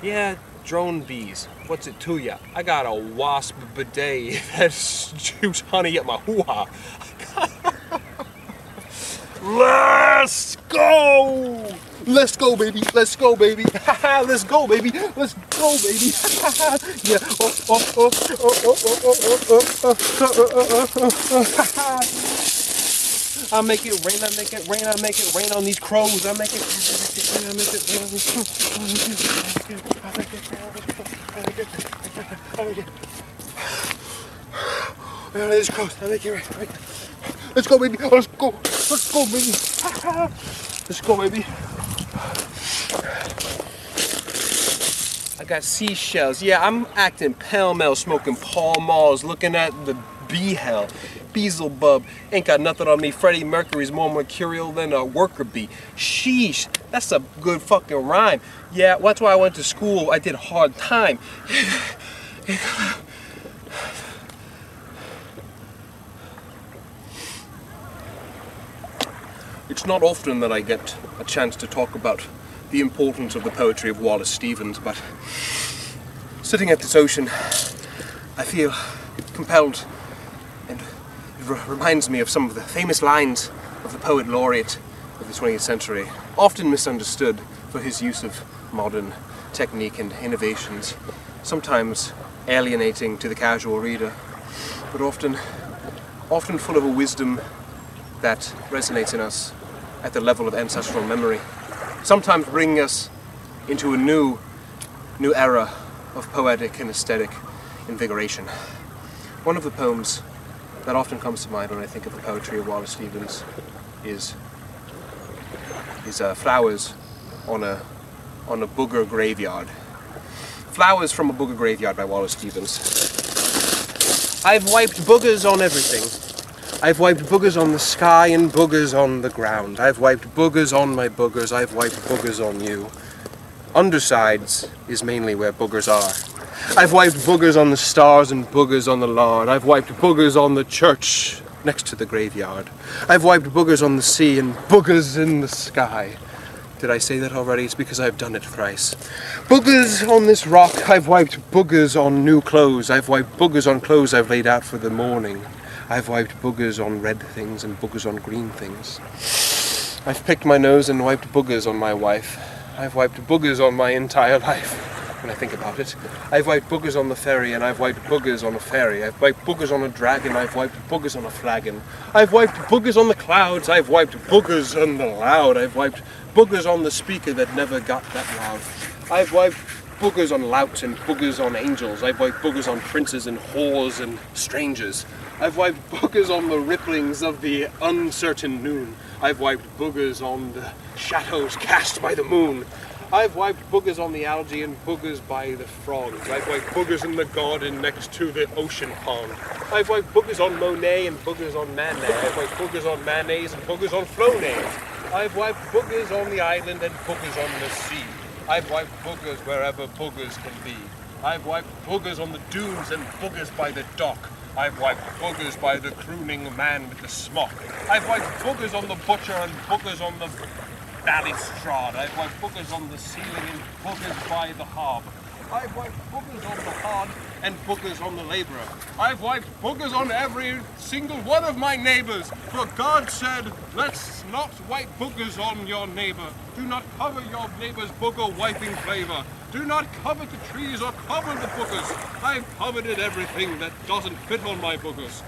Yeah, drone bees. What's it to ya? I got a wasp bidet that shoots honey at my hoo-ha. Let's go! Let's go, baby. Let's go, baby. Let's go, baby. Let's go, baby. Yeah. I make it rain, I make it rain, I make it rain on these crows. I make it rain, I make it rain on these crows. These crows. I make it rain. Let's go, baby. Let's go. Let's go, baby. Let's go, baby. I got seashells. Yeah, I'm acting pell-mell, smoking Pall Malls, looking at the bee hell. Beelzebub ain't got nothing on me. Freddie Mercury's more mercurial than a worker bee. Sheesh, that's a good fucking rhyme. Yeah, that's why I went to school. I did hard time. It's not often that I get a chance to talk about the importance of the poetry of Wallace Stevens, but sitting at this ocean, I feel compelled, and it reminds me of some of the famous lines of the poet laureate of the 20th century, often misunderstood for his use of modern technique and innovations, sometimes alienating to the casual reader, but often full of a wisdom that resonates in us at the level of ancestral memory, sometimes bringing us into a new era of poetic and aesthetic invigoration. One of the poems that often comes to mind when I think of the poetry of Wallace Stevens is Flowers on a Booger Graveyard. Flowers from a Booger Graveyard by Wallace Stevens. I've wiped boogers on everything. I've wiped boogers on the sky and boogers on the ground. I've wiped boogers on my boogers. I've wiped boogers on you. Undersides is mainly where boogers are. I've wiped boogers on the stars and boogers on the lawn. I've wiped boogers on the church next to the graveyard. I've wiped boogers on the sea and boogers in the sky. Did I say that already? It's because I've done it thrice. Boogers on this rock. I've wiped boogers on new clothes. I've wiped boogers on clothes I've laid out for the morning. I've wiped boogers on red things and boogers on green things. I've picked my nose and wiped boogers on my wife. I've wiped boogers on my entire life, when I think about it. I've wiped boogers on the ferry and I've wiped boogers on a ferry. I've wiped boogers on a dragon. I've wiped boogers on a flagon. I've wiped boogers on the clouds. I've wiped boogers on the loud. I've wiped boogers on the speaker that never got that loud. I've wiped boogers on louts and boogers on angels. I've wiped boogers on princes and whores and strangers. I've wiped boogers on the ripplings of the uncertain noon. I've wiped boogers on the shadows cast by the moon. I've wiped boogers on the algae and boogers by the frogs. I've wiped boogers in the garden next to the ocean pond. I've wiped boogers on Monet and boogers on Manet. I've wiped boogers on mayonnaise and boogers on Flonase. I've wiped boogers on the island and boogers on the sea. I've wiped boogers wherever boogers can be. I've wiped boogers on the dunes and boogers by the dock. I've wiped boogers by the crooning man with the smock. I've wiped boogers on the butcher and boogers on the balustrade. I've wiped boogers on the ceiling and boogers by the hob. I've wiped boogers on the hod and boogers on the laborer. I've wiped boogers on every single one of my neighbors. For God said, let's not wipe boogers on your neighbor. Do not cover your neighbor's booger wiping flavor. Do not covet the trees or cover the boogers. I've coveted everything that doesn't fit on my boogers.